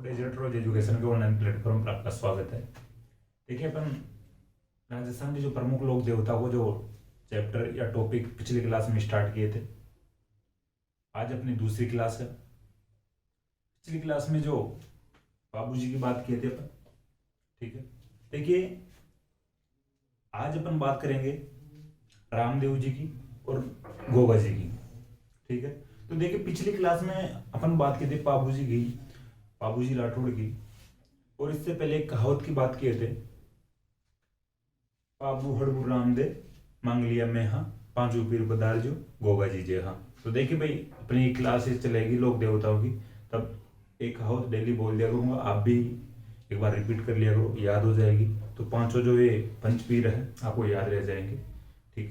Digital रोज education के online platform पर आपका स्वागत है। देखिए, अपन राजस्थान के जो प्रमुख लोक देवता को जो चैप्टर या टॉपिक पिछली क्लास में स्टार्ट किए थे, आज अपनी दूसरी क्लास है। पिछली क्लास में जो बाबूजी की बात किए थे अपन, ठीक है। देखिए, आज अपन बात करेंगे रामदेव जी की और गोगा जी की, ठीक है। तो देखिए, पिछली क्लास में अपन बात की थी बाबूजी की, बाबूजी राठौड़ की, और इससे पहले एक कहावत की बात किए थे, बाबू हड़बू रामदेव मांग लिया मैं हाँ, पांचों पीर बदार जो गोगा जी जे हाँ। तो देखिए भाई, अपनी क्लासेस चलेगी लोक देवताओं की, तब एक कहावत डेली बोल दिया करूंगा, आप भी एक बार रिपीट कर लिया करो, याद हो जाएगी। तो पांचों जो ये पंचपीर है आपको याद रह जाएंगे, ठीक।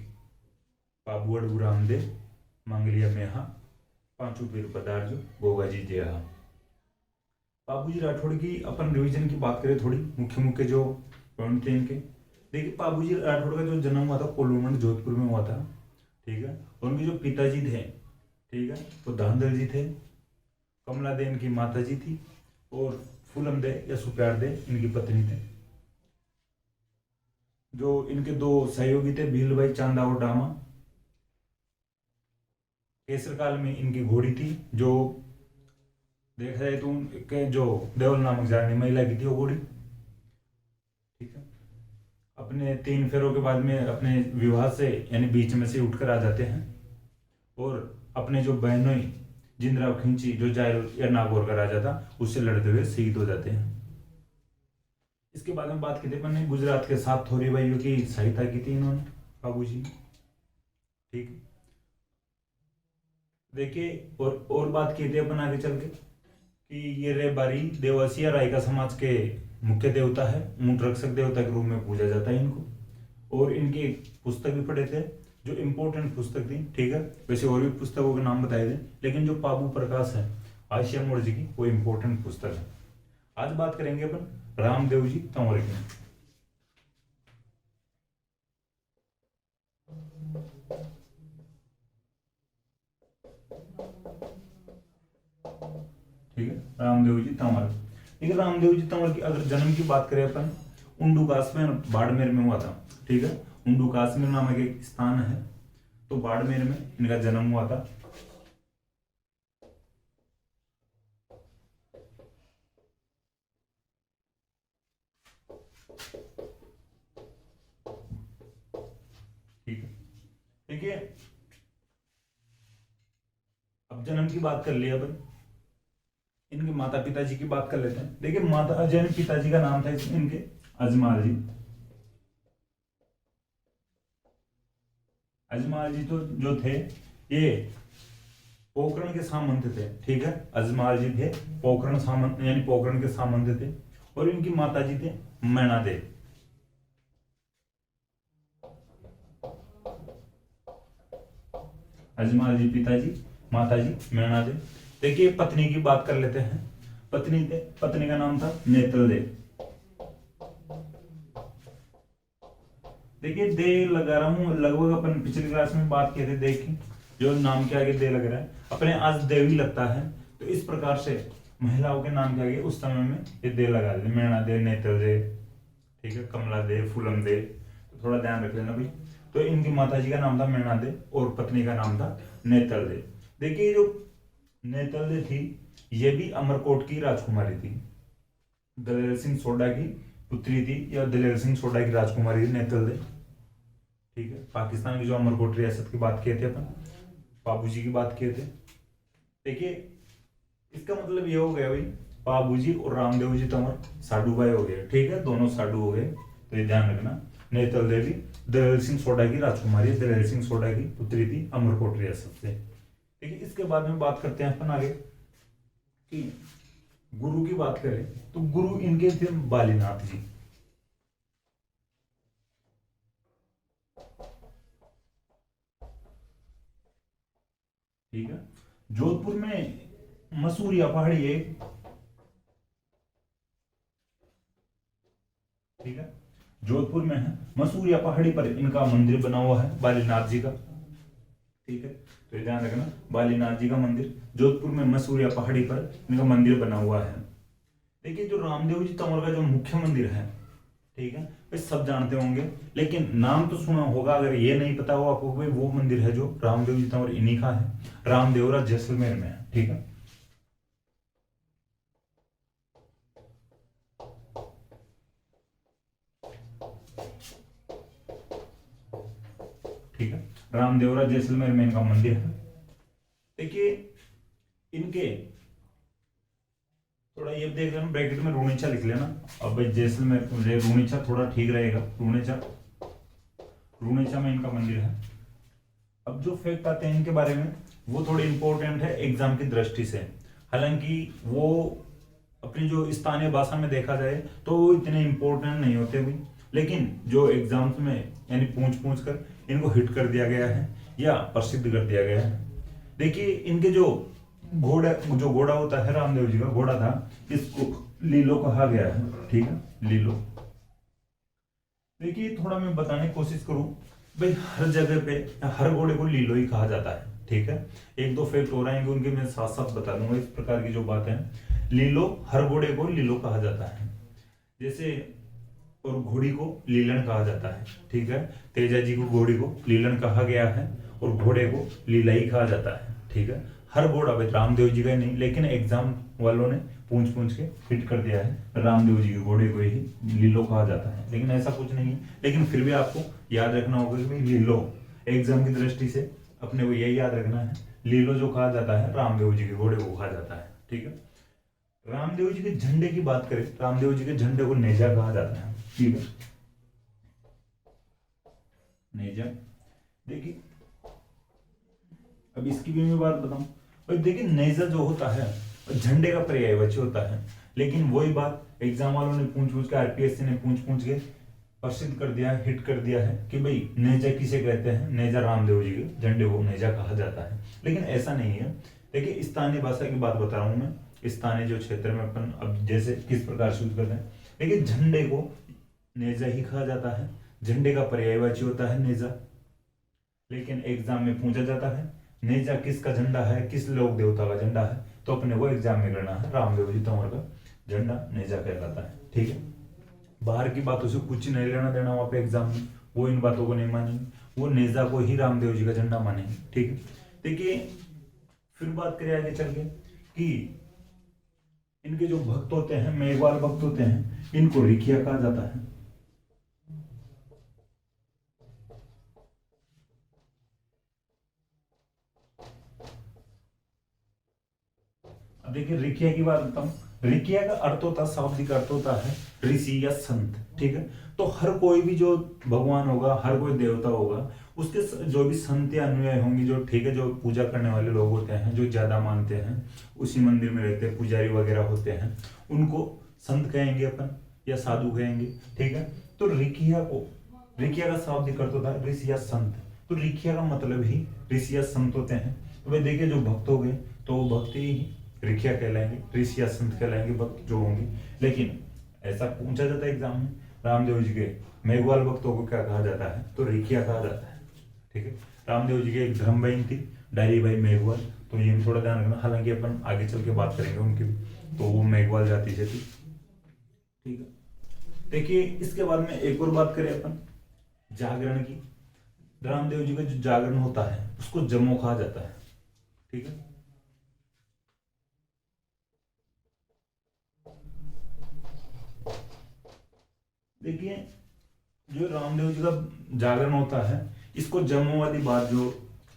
बाबू हड़बू रामदेव मांग लिया मैं हाँ, पांचों पीर बदार जो गोगा जी जे हाँ। बाबूजी राठौड़ की अपन रिवीजन की बात करें, थोड़ी मुख्य मुख्य जो पॉइंट थे इनके। देखिए, बाबूजी राठौड़ का जो जन्म हुआ था कोल्लूमंड जोधपुर में हुआ था, ठीक है। और उनके जो पिताजी थे, ठीक है, वो धनदर जी थे, कमला दे इनकी माता जी थी, और फूलम दे या सुप्यार दे इनकी पत्नी थे। जो इनके दो सहयोगी थे, भील भाई चांदा और डामा। केसर काल में इनकी घोड़ी थी, जो देखा जाए तो उनके जो देवल नामक जानी महिला की थी वो घोड़ी, ठीक है। अपने 3 फेरों के बाद में अपने विवाह से यानी बीच में से उठकर आ जाते हैं, और अपने जो बहनोई जिंदराव खिंची जो जायल या नागौर का राजा था उससे लड़ते हुए शहीद हो जाते हैं। इसके बाद में बात की थी अपन ने गुजरात के 7 थोरी भाइयों की सहायता की थी इन्होंने, बाबूजी, ठीक। देखिए, और बात की थी अपन आगे चल के कि ये रे बारी देवासिया रायका समाज के मुख्य देवता है, ऊंट रक्षक देवता के रूप में पूजा जाता है इनको। और इनकी पुस्तक भी पढ़े थे, जो इम्पोर्टेंट पुस्तक थी, ठीक है। वैसे और भी पुस्तकों के नाम बताए थे, लेकिन जो पाबू प्रकाश है आशिया मोड़ जी की, वो इम्पोर्टेंट पुस्तक है। आज बात करेंगे अपन रामदेव जी तंवर की, ठीक है। रामदेव जी तंवर, ठीक है। रामदेव जी तंवर की अगर जन्म की बात करें अपन, उंडुकास में बाड़मेर में हुआ था, ठीक है। उंडुकास में नामक एक स्थान है, तो बाड़मेर में इनका जन्म हुआ था। ठीक है, देखिए, अब जन्म की बात कर लिया अपन, इनके माता पिताजी की बात कर लेते हैं। देखिए, माता जैन पिताजी का नाम था इनके अजमाल जी। अजमाल जी तो जो थे ये पोकरण के सामंत थे, ठीक है। अजमाल जी थे पोकरण सामंत यानी पोकरण के सामंत थे, और इनकी माता जी थे मैना देव। अजमाल जी पिताजी, माता जी मैना देव। देखिए, पत्नी की बात कर लेते हैं। पत्नी का नाम था नेत्र देव। देखिए, दे लगा रहा हूं, लगभग अपन पिछली क्लास में बात किए थे, देखिए जो नाम के आगे दे लग रहा है अपने आज देवी लगता है, तो इस प्रकार से महिलाओं के नाम के आगे उस समय में ये दे लगा दे, मैना दे, नेत्र दे, ठीक है, कमला दे, फूलम दे। तो थोड़ा ध्यान रख लेना भाई। तो इनकी माता जी का नाम था मैना दे और पत्नी का नाम था नेत्र दे। देखिए, जो नेत्र दे थी ये भी अमरकोट की राजकुमारी थी, दलेर सिंह सोडा की पुत्री थी, या दलेर सिंह सोडा की राजकुमारी थी नेत्र दे, ठीक है। पाकिस्तान की जो अमरकोट रियासत की बात किए थे अपन, बाबूजी की बात किए थे। देखिए, इसका मतलब ये हो गया भाई, बाबूजी और रामदेव जी तंवर साडू भाई हो गए, ठीक है, दोनों साडू हो गए। तो ये ध्यान रखना, नेतल देवी दलेर सिंह सोडा की राजकुमारी, दलेर सिंह सोडा की पुत्री थी अमरकोट रियासत से, ठीक है। इसके बाद में बात करते हैं अपन आगे कि गुरु की बात करें, तो गुरु इनके थे बालीनाथ जी, ठीक है। जोधपुर में मसूरिया पहाड़ी है, ठीक है, जोधपुर में है मसूरिया पहाड़ी पर इनका मंदिर बना हुआ है बालीनाथ जी का, ठीक है। तो ये ध्यान रखना, बालीनाथ जी का मंदिर जोधपुर में मसूरिया पहाड़ी पर इनका मंदिर बना हुआ है। देखिए जो रामदेव जी तंवर का जो मुख्य मंदिर है, ठीक है, वे सब जानते होंगे, लेकिन नाम तो सुना होगा। अगर ये नहीं पता हो आपको, भाई वो मंदिर है जो रामदेव जी तंवर इन्हीं का है, रामदेवरा जैसलमेर में है। ठीक है, ठीक है, रामदेवरा जैसलमेर में इनका मंदिर है। देखिए इनके थोड़ा ये देख लेना, ब्रैकेट में रूणीचा लिख लेना। अब भाई जैसलमेर रूणीचा थोड़ा ठीक रहेगा, रूणीचा, रूणीचा में इनका मंदिर है। अब जो फैक्ट आते हैं इनके बारे में वो थोड़े इंपॉर्टेंट है एग्जाम की दृष्टि से। हालांकि वो अपनी जो स्थानीय भाषा में देखा जाए तो वो इतने इंपॉर्टेंट नहीं होते भी, लेकिन जो एग्जाम्स में यानी पूछ पूछ कर इनको हिट कर दिया गया है या प्रसिद्ध कर दिया गया है। देखिए इनके जो घोड़ा होता है, रामदेव जी का घोड़ा था, इसको लीलो कहा गया है। ठीक है, लीलो। देखिए थोड़ा मैं बताने की कोशिश करूं, भाई हर जगह पे हर घोड़े को लीलो ही कहा जाता है। ठीक है, एक दो फैक्ट हो रहे हैं उनके मैं साथ साथ बता दूंगा। इस प्रकार की जो बात है, लीलो, हर घोड़े को लीलो कहा जाता है। जैसे और घोड़ी को लीलन कहा जाता है। ठीक है, तेजा जी को घोड़ी को लीलन कहा गया है और घोड़े को लीलाई कहा जाता है। ठीक है, हर घोड़ा, भाई रामदेव जी का नहीं, लेकिन एग्जाम वालों ने पूछ पूछ के फिट कर दिया है रामदेव जी के घोड़े को ही लीलो कहा जाता है, लेकिन ऐसा कुछ नहीं है। लेकिन फिर भी आपको याद रखना होगा कि भाई लीलो, एग्जाम की दृष्टि से अपने को यही याद रखना है, लीलो जो कहा जाता है रामदेव जी के घोड़े को कहा जाता है। ठीक है, रामदेव जी के झंडे की बात करें, रामदेव जी के झंडे को नेजा कहा जाता है। ठीक है, नेजा। देखिए अब इसकी भी मैं बात बताऊं, और देखिए नेजा जो होता है झंडे का पर्यायवाची होता है, लेकिन वही बात एग्जाम वालों ने पूछ पूछ के, आरपीएससी ने पूछ पूछ के प्रसिद्ध कर दिया है, हिट कर दिया है कि भाई नेजा किसे कहते हैं, नेजा रामदेव जी के झंडे को नेजा कहा जाता है। लेकिन ऐसा नहीं है। देखिए स्थानीय भाषा की बात बता रहा हूं मैं, स्थानीय जो क्षेत्र में अपन अब जैसे किस प्रकार से यूज करते हैं, लेकिन झंडे को नेजा ही कहा जाता है, झंडे का पर्यायवाची होता है नेजा। लेकिन एग्जाम में पूछा जाता है नेजा किसका झंडा है, किस लोक देवता का झंडा है, तो अपने को एग्जाम में करना है रामदेव जी तंवर का झंडा नेजा कहलाता है। ठीक है, बाहर की बातों से कुछ नहीं लेना देना वहां पे एग्जाम में, वो इन बातों को नहीं मानेंगे, वो नेजा को ही रामदेव जी का झंडा मानेंगे। ठीक है, देखिए फिर बात करें आगे चल के कि इनके जो भक्त होते हैं, मेघवाल भक्त होते हैं, इनको रिखिया कहा जाता है। देखिए रिकिया की बात बताऊं, रिकिया का अर्थ होता है, शाब्दिक अर्थ होता है ऋषि या संत। ठीक है, तो हर कोई भी जो भगवान होगा, हर कोई देवता होगा, उसके जो भी संत या अनुयायी होंगे, जो ठीक है, जो पूजा करने वाले लोग होते हैं, जो ज्यादा मानते हैं, उसी मंदिर में रहते हैं, पुजारी वगैरह होते हैं, उनको संत कहेंगे अपन या साधु कहेंगे। ठीक है, तो रिकिया का शाब्दिक अर्थ होता है ऋषि या संत, तो रिकिया का मतलब ही ऋषि या संत होते हैं। तो भाई देखिए जो भक्त हो गए तो वो भक्त ही रिखिया कहलाएंगे, ऋषि या संत कहलाएंगे भक्त जो होंगे। लेकिन ऐसा पूछा जाता है एग्जाम में, रामदेव जी के मेघवाल भक्तों को क्या कहा जाता है, तो रिखिया कहा जाता है। ठीक है, रामदेव जी के एक धर्म बहन थी डायरी बाई मेघवाल, तो ये भी थोड़ा ध्यान रखना, हालांकि अपन आगे चल के बात करेंगे उनकी भी, तो वो मेघवाल जाति से थी। ठीक है, देखिए इसके बाद में एक और बात करें अपन जागरण की। रामदेव जी का जो जागरण होता है उसको जमो कहा जाता है। ठीक है, देखिए जो रामदेव जी का जागरण होता है, इसको जम्मू वाली बात जो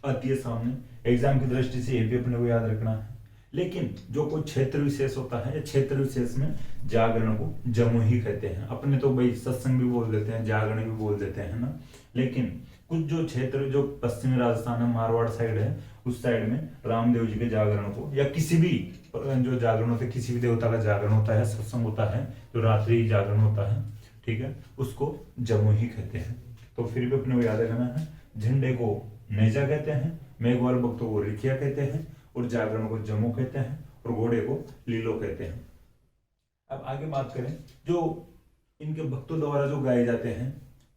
आती है सामने एग्जाम की दृष्टि से, ये भी अपने को याद रखना है। लेकिन जो कोई क्षेत्र विशेष होता है, क्षेत्र विशेष में जागरण को जम्मू ही कहते हैं। अपने तो भाई सत्संग भी बोल देते हैं, जागरण भी बोल देते हैं ना, लेकिन कुछ जो क्षेत्र जो पश्चिमी राजस्थान है, मारवाड़ साइड है, उस साइड में रामदेव जी के जागरण को या किसी भी जो जागरण होता है, किसी भी देवता का जागरण होता है, सत्संग होता है, जो रात्रि जागरण होता है, ठीक है, उसको जमो ही कहते हैं। तो फिर भी अपने को याद रखना है, झंडे को नेजा कहते हैं, मेघवाल भक्तों को रिखिया कहते हैं, और जागरण को जमो कहते हैं, और घोड़े को लीलो कहते हैं। अब आगे बात करें जो इनके भक्तों द्वारा जो गाए जाते हैं,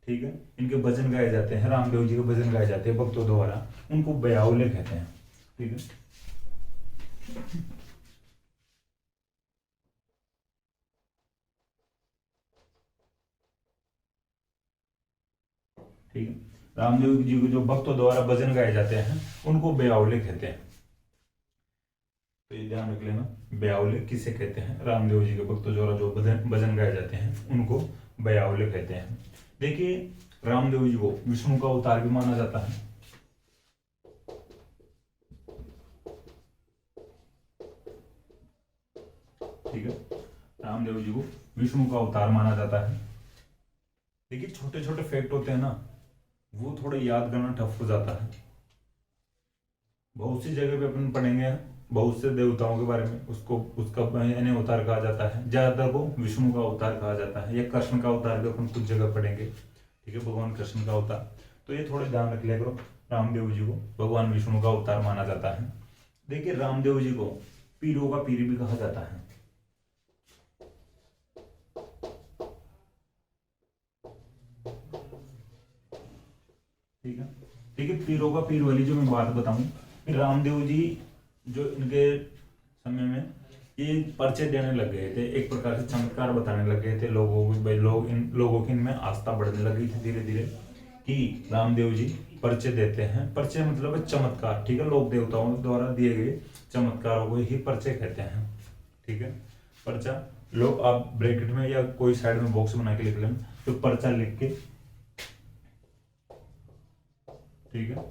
ठीक है, इनके भजन गाए जाते हैं, रामदेव जी के भजन गाए जाते हैं भक्तों द्वारा, उनको बयावले कहते हैं। ठीक है, ठीक है। रामदेव जी को जो भक्तों द्वारा भजन गाए जाते हैं उनको ब्यावले कहते हैं। तो ये ध्यान रख लेना, ब्यावले किसे कहते हैं? रामदेव जी के भक्तों द्वारा जो भजन गाए जाते हैं उनको ब्यावले कहते हैं। देखिए, रामदेव जी को विष्णु का अवतार भी माना जाता है। ठीक है, रामदेव जी को विष्णु का अवतार माना जाता है। देखिए, छोटे छोटे फैक्ट होते हैं ना, वो थोड़े याद करना टफ हो जाता है। बहुत सी जगह पे अपन पढ़ेंगे बहुत से देवताओं के बारे में, उसका यानी अवतार कहा जाता है, ज्यादातर को विष्णु का अवतार कहा जाता है, या कृष्ण का अवतार भी अपन कुछ जगह पढ़ेंगे। ठीक है, भगवान कृष्ण का अवतार। तो ये थोड़े ध्यान रख लिया करो, रामदेव जी को भगवान विष्णु का अवतार माना जाता है। देखिए, रामदेव जी को पीरों का पीर भी कहा जाता है। ठीक है, देखिए, पीरों का पीर वाली जो मैं बात बताऊं, रामदेव जी जो इनके समय में ये पर्चे देने लग गए थे, एक प्रकार से चमत्कार बताने लग गए थे लोगों को, भाई लोगों की इनमें आस्था बढ़ने लगी थी धीरे धीरे कि रामदेव जी पर्चे देते हैं। पर्चे मतलब है चमत्कार। ठीक है, लोक देवताओं द्वारा दिए गए चमत्कारों को ही पर्चे कहते हैं। ठीक है, पर्चा लोग आप ब्रैकेट में या कोई साइड में बॉक्स बना के लिख लें, तो पर्चा लिख के, ठीक है,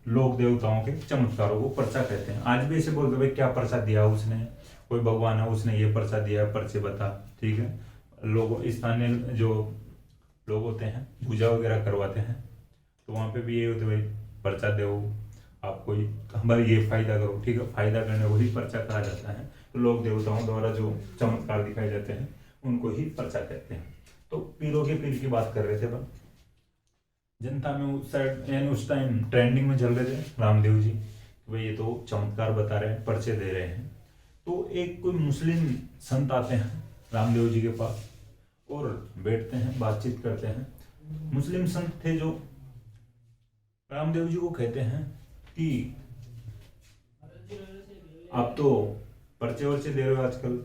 लोक देवताओं के चमत्कारों को पर्चा कहते हैं। आज भी ऐसे बोलते भाई क्या पर्चा दिया उसने, कोई भगवान है उसने ये पर्चा दिया, पर्चे बता। ठीक है, लोग स्थानीय जो लोग होते हैं पूजा वगैरह करवाते हैं, तो वहां पे भी ये होते भाई पर्चा दो आप, कोई हमारे ये फायदा करो। ठीक है, फायदा करने को ही पर्चा कहा जाता है। तो लोक देवताओं द्वारा जो चमत्कार दिखाए जाते हैं उनको ही पर्चा कहते हैं। तो पीरों के पीर की बात कर रहे थे अपन, जनता में उस साइड यानी उस टाइम ट्रेंडिंग में चल रहे थे रामदेव जी, भाई ये तो चमत्कार बता रहे हैं, पर्चे दे रहे हैं। तो एक कोई मुस्लिम संत आते हैं रामदेव जी के पास और बैठते हैं, बातचीत करते हैं। मुस्लिम संत थे जो रामदेव जी को कहते हैं कि आप तो पर्चे वर्चे दे रहे हो, आजकल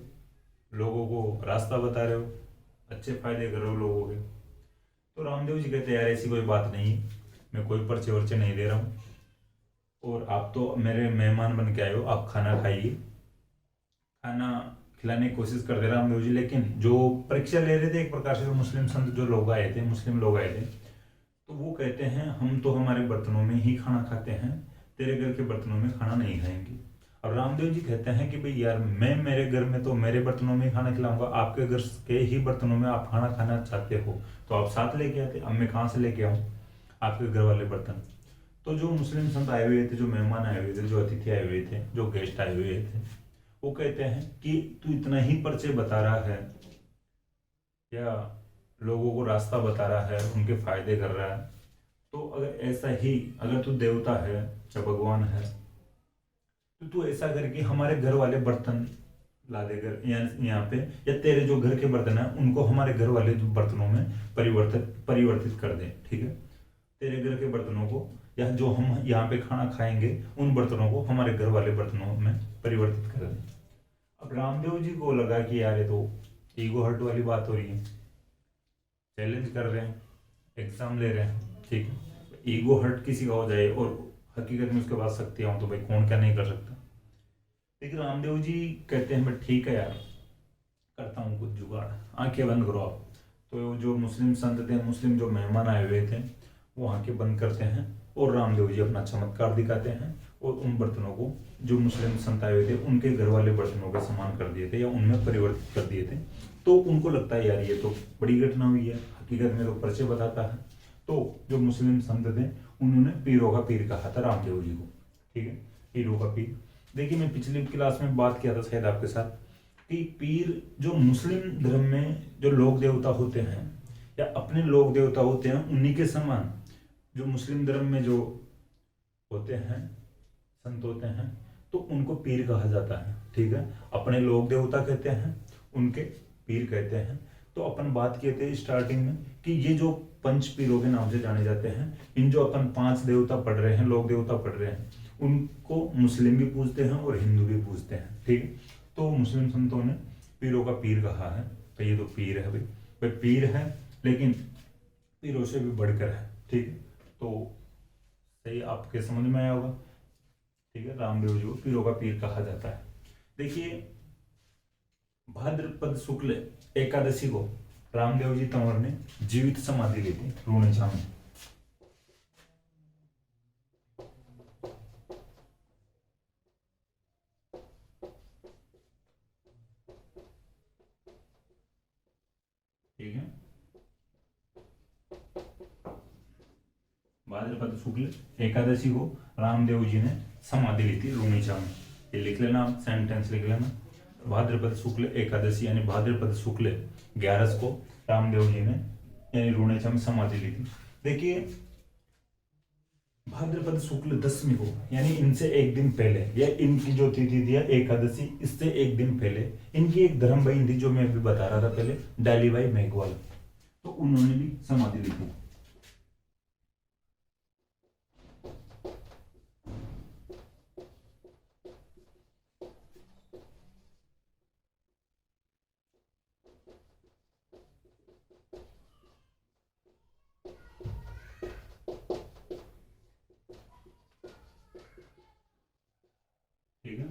लोगों को रास्ता बता रहे हो, अच्छे फायदे कर रहे हो लोगों के। तो रामदेव जी कहते हैं यार ऐसी कोई बात नहीं, मैं कोई पर्चे वर्चे नहीं दे रहा हूँ, और आप तो मेरे मेहमान बन के आए हो, आप खाना खाइए। खाना खिलाने की कोशिश करते रामदेव जी, लेकिन जो परीक्षा ले रहे थे एक प्रकार से, मुस्लिम संत जो लोग आए थे, मुस्लिम लोग आए थे, तो वो कहते हैं हम तो हमारे बर्तनों में ही खाना खाते हैं, तेरे घर के बर्तनों में खाना नहीं खाएंगे। और रामदेव जी कहते हैं कि भाई यार मैं मेरे घर में तो मेरे बर्तनों में ही खाना खिलाऊंगा, आपके घर के ही बर्तनों में आप खाना खाना चाहते हो तो आप साथ लेके आते, अब मैं कहाँ से लेके आऊँ आपके घर वाले बर्तन। तो जो मुस्लिम संत आए हुए थे, जो मेहमान आए हुए थे, जो अतिथि आए हुए थे, जो गेस्ट आए हुए थे, वो कहते हैं कि तू इतना ही पर्चे बता रहा है या लोगों को रास्ता बता रहा है, उनके फायदे कर रहा है, तो अगर ऐसा ही अगर तू देवता है चाहे भगवान है, तो तू ऐसा करके हमारे घर वाले बर्तन ला दे घर यहाँ पे, या तेरे जो घर के बर्तन है उनको हमारे घर वाले बर्तनों में परिवर्तित कर दे। ठीक है, तेरे घर के बर्तनों को या जो हम यहाँ पे खाना खाएंगे उन बर्तनों को हमारे घर वाले बर्तनों में परिवर्तित कर दे। अब रामदेव जी को लगा कि यार ये तो ईगो हर्ट वाली बात हो रही है, चैलेंज कर रहे हैं, एग्जाम ले रहे हैं। ठीक है, ईगो हर्ट किसी का हो जाए और हकीकत में उसके पास शक्तियां हो तो भाई कौन क्या नहीं कर सकता। लेकिन रामदेव जी कहते हैं भाई ठीक है यार, करता हूँ कुछ जुगाड़, आंखें बंद करो आप। तो जो मुस्लिम संत थे, मुस्लिम जो मेहमान आए हुए थे, वो आंखें बंद करते हैं और रामदेव जी अपना चमत्कार दिखाते हैं और उन बर्तनों को जो मुस्लिम संत आए हुए थे उनके घर वाले बर्तनों के समान कर दिए थे या उनमें परिवर्तित कर दिए थे। तो उनको लगता है यार ये तो बड़ी घटना हुई है, हकीकत में तो पर्चे बताता है। तो जो मुस्लिम संत थे उन्होंने पीरों का पीर कहा था रामदेव जी को। ठीक है, पीरों का पीर। देखिए, मैं पिछली क्लास में बात किया था शायद आपके साथ कि पीर जो मुस्लिम धर्म में जो लोक देवता होते हैं या अपने लोक देवता होते हैं, उन्हीं के समान जो मुस्लिम धर्म में जो होते हैं संत होते हैं, तो उनको पीर कहा जाता है। ठीक है, अपने लोक देवता कहते हैं, उनके पीर कहते हैं। तो अपन बात किए थे स्टार्टिंग में कि ये जो पंच पीरों के नाम से जाने जाते हैं, इन जो अपन 5 देवता पढ़ रहे हैं, लोक देवता पढ़ रहे हैं, उनको मुस्लिम भी पूजते हैं और हिंदू भी पूजते हैं। ठीक है, तो मुस्लिम संतों ने पीरों का पीर कहा है, तो ये तो पीर है भाई, पीर है लेकिन पीरों से भी बढ़कर है। ठीक है, तो सही आपके समझ में आया होगा। ठीक है, रामदेव जी को पीरों का पीर कहा जाता है। देखिए, भाद्रपद शुक्ल एकादशी को रामदेव जी तंवर ने जीवित समाधि ली थी रूणेछाव में। ठीक है, भाद्रपद शुक्ल एकादशी को रामदेव जी ने समाधि ली थी रूणेछाव में। ये लिख लेना, आप सेंटेंस लिख लेना। भाद्रपद शुक्ल एकादशी यानी भाद्रपद शुक्ल 11 को रामदेव जी ने यानी रूणेछाव में समाधि ली थी। देखिए, भाद्रपद शुक्ल दशमी को यानी इनसे एक दिन पहले, या इनकी जो तिथि थी एकादशी, इससे एक दिन पहले इनकी एक धर्म बहन थी जो मैं अभी बता रहा था पहले, डालीबाई मेघवाल, तो उन्होंने भी समाधि ली थी। ठीक है,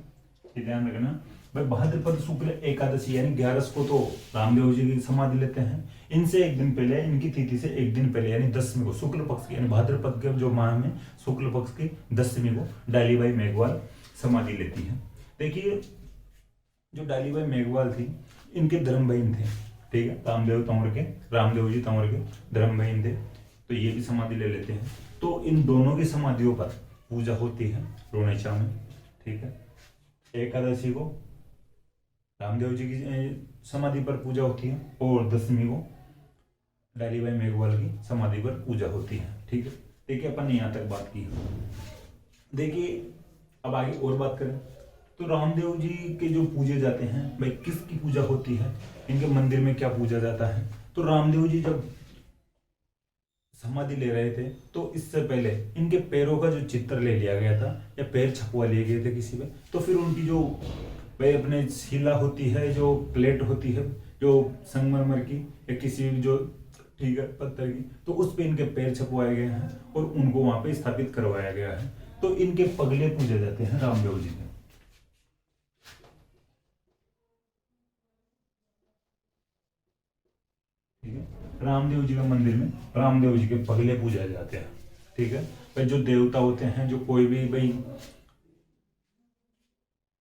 ये ध्यान रखना भाई। भाद्रपद शुक्ल एकादशी यानी 11 को तो रामदेव जी की समाधि लेते हैं। इनसे एक दिन पहले, इनकी तिथि से एक दिन पहले यानी 10वीं को, शुक्ल पक्ष की यानी भाद्रपद के जो माह में शुक्ल पक्ष की 10वीं को डालीबाई मेघवाल समाधि लेती है। देखिए, जो डालीबाई मेघवाल थी, इनके धर्म बहन थे। ठीक है, रामदेव जी तंवर के धर्म बहन थे, तो ये भी समाधि ले लेते हैं। तो इन दोनों की समाधियों पर पूजा होती है रूणेछाव में। ठीक है, एकादशी को रामदेव जी की समाधि पर पूजा होती है और 10वीं को डालीबाई मेघवाल की समाधि पर पूजा होती है। ठीक है, देखिए अपन ने यहाँ तक बात की। देखिए, अब आगे और बात करें तो रामदेव जी के जो पूजे जाते हैं भाई, किसकी पूजा होती है, इनके मंदिर में क्या पूजा जाता है। तो रामदेव जी जब समाधि ले रहे थे तो इससे पहले इनके पैरों का जो चित्र ले लिया गया था या पैर छपवा लिए गए थे किसी पे, तो फिर उनकी जो भाई अपने शिला होती है, जो प्लेट होती है, जो संगमरमर की या किसी जो, ठीक है, पत्थर की, तो उस पे इनके पैर छपवाए गए हैं और उनको वहां पे स्थापित करवाया गया है। तो इनके पगले पूजे जाते हैं रामदेव जी के। ठीक है, रामदेव जी का मंदिर में रामदेव जी के पगले पूजे जाते हैं। ठीक है भाई, जो देवता होते हैं, जो कोई भी भाई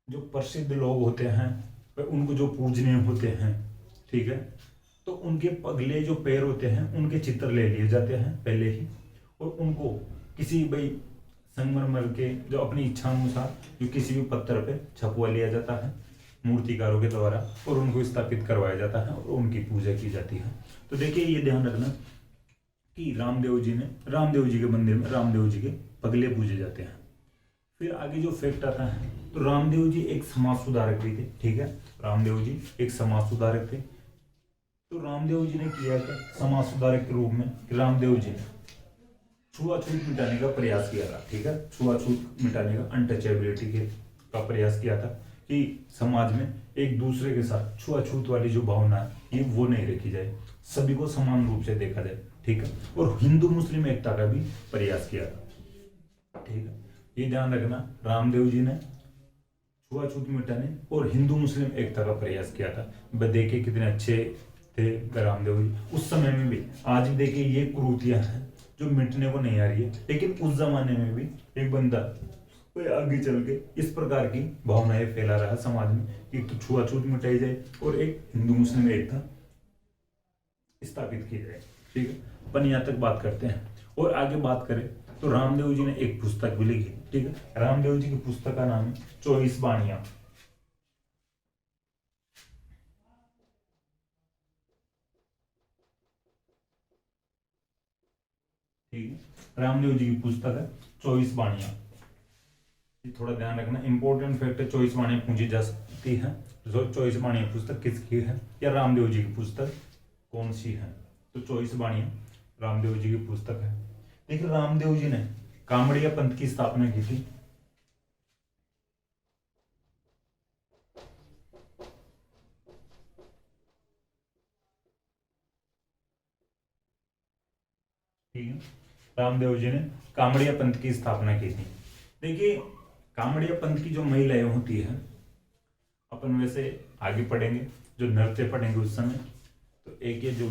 जो प्रसिद्ध लोग होते हैं भाई, उनको जो पूजनीय होते हैं, ठीक है, तो उनके पगले जो पैर होते हैं उनके चित्र ले लिए जाते हैं पहले ही, और उनको किसी भाई संगमरमर के जो अपनी इच्छा अनुसार जो किसी भी पत्थर पे छपवा लिया जाता है मूर्तिकारों के द्वारा, और उनको स्थापित करवाया जाता है और उनकी पूजा की जाती है। तो देखिए, ये ध्यान रखना कि रामदेव जी के मंदिर में रामदेव जी के पगले पूजे जाते हैं। फिर आगे जो फैक्ट आता है, तो रामदेव जी एक समाज सुधारक भी थे। ठीक है, रामदेव जी एक समाज सुधारक थे। तो रामदेव जी ने किया क्या समाज सुधारक के रूप में, रामदेव जी ने छुआछूत मिटाने का प्रयास किया था। ठीक है, छुआछूत मिटाने का, अनटचेबिलिटी के का प्रयास किया था कि समाज में एक दूसरे के साथ छुआछूत वाली जो भावना है ये वो नहीं रखी जाए, सभी को समान रूप से देखा जाए। ठीक है, और हिंदू मुस्लिम एकता का भी प्रयास किया था। ठीक है, ये ध्यान रखना, रामदेव जी ने छुआछूत मिटाने और हिंदू मुस्लिम एकता का प्रयास किया था। देखिए कितने अच्छे थे रामदेव जी उस समय में भी। आज भी देखिए ये कुरीतियां हैं जो मिटने को नहीं आ रही है, लेकिन उस जमाने में भी एक बंदा कोई आगे चल के इस प्रकार की भावनाएं फैला रहा समाज में कि तो छुआछूत मिटाई जाए और एक हिंदू मुस्लिम एकता स्थापित की जाए। ठीक है, अपन यहाँ तक बात करते हैं और आगे बात करें तो रामदेव जी ने एक पुस्तक भी लिखी। ठीक है, रामदेव जी की पुस्तक का नाम है 24 बाणियां। ठीक है, रामदेव जी की पुस्तक है 24 बाणियां। थोड़ा ध्यान रखना, इंपॉर्टेंट फैक्ट है, 24 बाणियां पूछी जा सकती है। 24 बाणियां पुस्तक किसकी है या रामदेव जी की पुस्तक कौन सी है। तो 24 बाणियां रामदेव जी की पुस्तक है। देखिए, रामदेव जी ने कामड़िया पंथ की स्थापना की थी। ठीक है, रामदेव जी ने कामड़िया पंथ की स्थापना की थी। देखिए कामड़िया पंथ की जो महिलाएं होती है, अपन वैसे आगे पढ़ेंगे जो नृत्य पढ़ेंगे उस समय, तो एक ये जो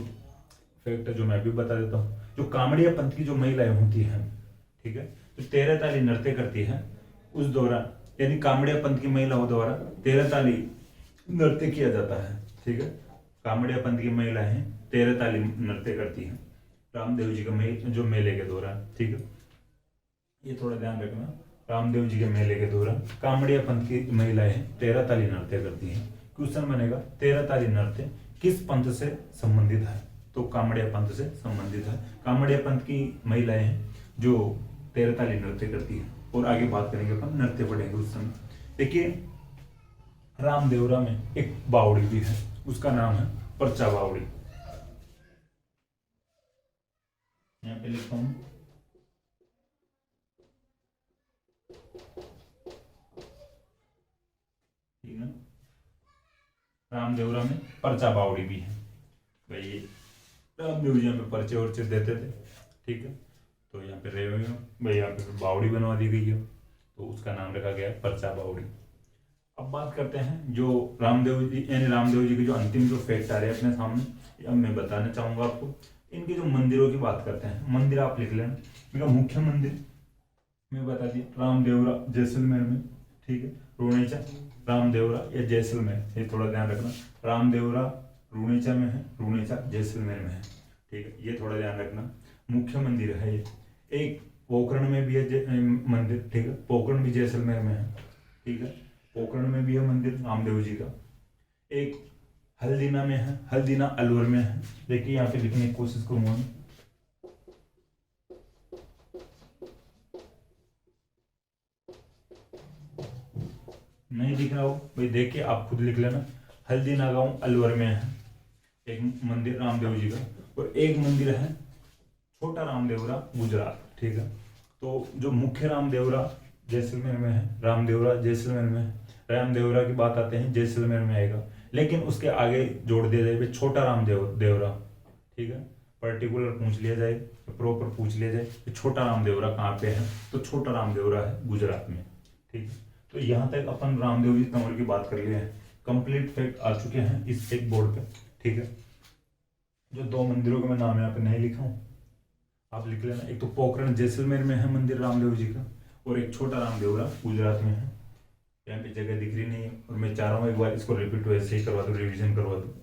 फैक्ट है जो मैं भी बता देता हूँ, जो कामड़िया पंथ की जो महिलाएं होती हैं, ठीक है, तो 13 ताली नृत्य करती है उस दौरान, यानी कामड़िया पंथ की महिलाओं द्वारा 13 ताली नृत्य किया जाता है, ठीक है। कामड़िया पंथ की महिलाएं 13 ताली नृत्य करती हैं रामदेव जी के जो मेले के दौरान, ठीक है, ये थोड़ा ध्यान रखना। रामदेव जी के मेले के दौरान कामड़िया पंथ की महिलाएं 13 ताली नृत्य करती हैं। क्वेश्चन बनेगा 13 ताली नृत्य किस पंथ से संबंधित है, तो कामड़िया पंथ से संबंधित है। कामड़िया पंथ की महिलाएं हैं जो 13 ताली नृत्य करती है। और आगे बात करेंगे अपन, नृत्य पढ़ेंगे उस समय। देखिए रामदेवरा में एक बावड़ी भी है, उसका नाम है परचा बावड़ी। यहाँ पे लिखता हूं, ठीक है, रामदेवरा में परचा बावड़ी भी है। भाई रामदेव जी यहाँ पे पर्चे वर्चे देते थे, ठीक है, तो यहाँ पे रहे भाई यहाँ पे बावड़ी बनवा दी गई है, तो उसका नाम रखा गया है परचा बावड़ी। अब बात करते हैं जो रामदेव जी, यानी रामदेव जी की जो अंतिम जो फैक्ट आ रहे हैं अपने सामने, अब मैं बताना चाहूंगा आपको। इनके जो मंदिरों की बात करते हैं, मंदिर आप लिख लेना। इनका मुख्य मंदिर मैं बता दी, रामदेवरा जैसलमेर में, ठीक है, रूणेचा रामदेवरा या जैसलमेर, ये थोड़ा ध्यान रखना। रामदेवरा रूणेचा में है, रूणेचा जैसलमेर में है, ठीक है, ये थोड़ा ध्यान रखना। मुख्य मंदिर है ये। एक पोखरण में भी है मंदिर, ठीक है, पोखरण भी जैसलमेर में है, ठीक है, पोखरण में भी है मंदिर रामदेव जी का। एक हल्दीना में है, हल्दीना अलवर में है। देखिए यहाँ पे लिखने की कोशिश करूंगा, नहीं दिख रहा हो भाई, देखिए आप खुद लिख लेना। हल्दीना गांव अलवर में है एक मंदिर रामदेव जी का, और एक मंदिर है छोटा रामदेवरा गुजरात, ठीक है। तो जो मुख्य रामदेवरा जैसलमेर में है, रामदेवरा जैसलमेर में है, रामदेवरा की बात आते हैं जैसलमेर में आएगा, लेकिन उसके आगे जोड़ दिया जाए छोटा रामदेवरा, ठीक है, पर्टिकुलर पूछ लिया जाए, प्रॉपर पूछ लिया जाए कि छोटा रामदेवरा कहाँ पे है, तो छोटा रामदेवरा है गुजरात में, ठीक है। तो यहाँ तक अपन रामदेव जी तंवर की बात कर लिए हैं, कंप्लीट फैक्ट आ चुके हैं इस एक बोर्ड पे, ठीक है। जो दो मंदिरों के मैं नाम यहाँ पे नहीं लिखा हूँ, आप लिख लेना। एक तो पोखरण जैसलमेर में है मंदिर रामदेव जी का, और एक छोटा रामदेवरा गुजरात में है। यहाँ पे जगह दिख रही नहीं है, और मैं चाह रहा हूँ एक बार इसको रिपीट वैसे ही करवा दो, रिविजन करवा दो।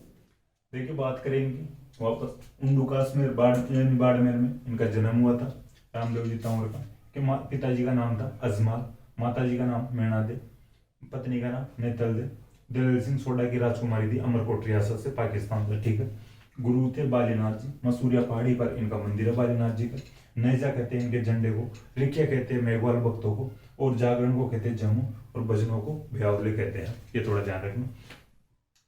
देखिए बात करेंगे वापस उंडू काश्मीर बाड़मेर में इनका जन्म हुआ था रामदेव जी तंवर का, कि पिताजी का नाम था अजमाल, माता जी का नाम मैणा दे, पत्नी का नाम नेतल दे। दलेल सिंह सोडा की राजकुमारी थी, अमरकोट रियासत से, पाकिस्तान से, ठीक है। गुरु थे बालीनाथ जी, मसूरिया पहाड़ी पर इनका मंदिर है बालीनाथ जी का। नैजा कहते हैं इनके झंडे को, रिखिया कहते हैं मेघवाल भक्तों को, और जागरण को कहते हैं जम्मू, और भजनों को भयावले कहते हैं। ये थोड़ा ध्यान रखना।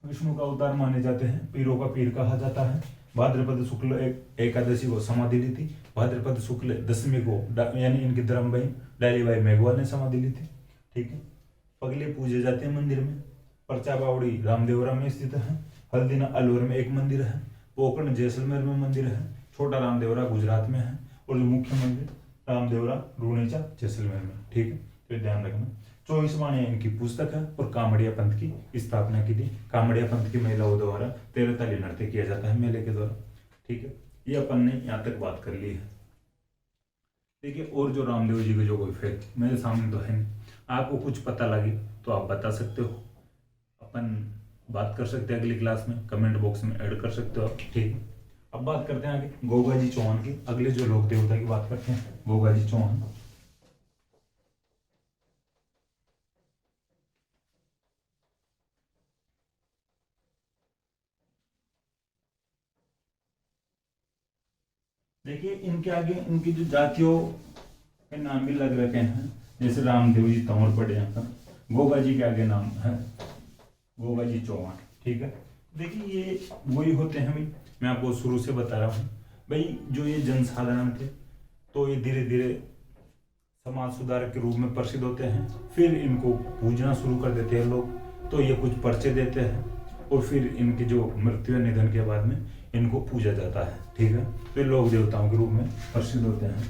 विष्णु का अवतार माने जाते हैं, पीरों का पीर कहा जाता है। भाद्रपद शुक्ल एकादशी को समाधि ली थी, भाद्रपद शुक्ल दशमी को यानी इनकी धर्म भाई डालीबाई मेघवाल ने समाधि ली थी, ठीक है। पगले पूजे जाते हैं मंदिर में। परचा बावड़ी रामदेवरा में स्थित है, हल्दीना अलवर में एक मंदिर है, पोखरण जैसलमेर में मंदिर है, छोटा रामदेवरा गुजरात में है, और जो मुख्य मंदिर रामदेवरा रूणेचा जैसलमेर में, ठीक है। तो ध्यान रखना। 24 वाणी इनकी पुस्तक है, और कामड़िया पंथ की स्थापना की थी। कामड़िया पंथ की महिलाओं द्वारा 13 ताली नृत्य किया जाता है मेले के द्वारा, ठीक है। ये अपन ने यहाँ तक बात कर ली है। देखिए और जो रामदेव जी के जो कोई फैक्ट मेरे सामने तो है नहीं, आपको कुछ पता लगे तो आप बता सकते हो, अपन बात कर सकते हैं अगली क्लास में, कमेंट बॉक्स में ऐड कर सकते हो आप, ठीक है। अब बात करते हैं आगे गोगा जी चौहान की, अगले जो लोक देवता की बात करते हैं, गोगा जी चौहान। देखिए इनके आगे इनकी जो जातियों के नाम भी लग रखे हैं, जैसे रामदेव जी तंवर पड़े यहाँ पर, गोगा जी के आगे नाम है गोगा जी चौहान, ठीक है। देखिए ये वही होते हैं भाई, मैं आपको शुरू से बता रहा हूँ भाई, जो ये जनसाधारण थे तो ये धीरे धीरे समाज सुधारक के रूप में प्रसिद्ध होते हैं, फिर इनको पूजना शुरू कर देते हैं लोग, तो ये कुछ पर्चे देते हैं, और फिर इनकी जो मृत्यु निधन के बाद में इनको पूजा जाता है, ठीक है। तो लोक देवताओं के रूप में प्रसिद्ध होते हैं।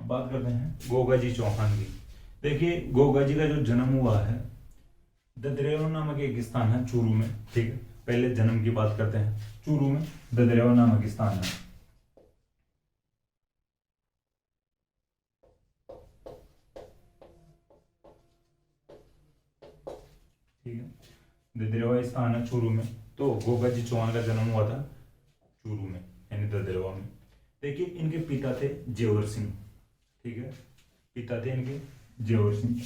बात करते हैं गोगा जी चौहान की। देखिए गोगा जी का जो जन्म हुआ है ददरेवा नामक एक स्थान है चूरू में, ठीक है। पहले जन्म की बात करते हैं। चूरू में ददरेवा नामक स्थान है, ठीक है। ददरेवा स्थान है चूरू में। तो गोगा जी चौहान का जन्म हुआ था चूरू में यानी ददरेवा में। देखिए इनके पिता थे जेवर सिंह, ठीक है। पिता थे इनके जेवर सिंह।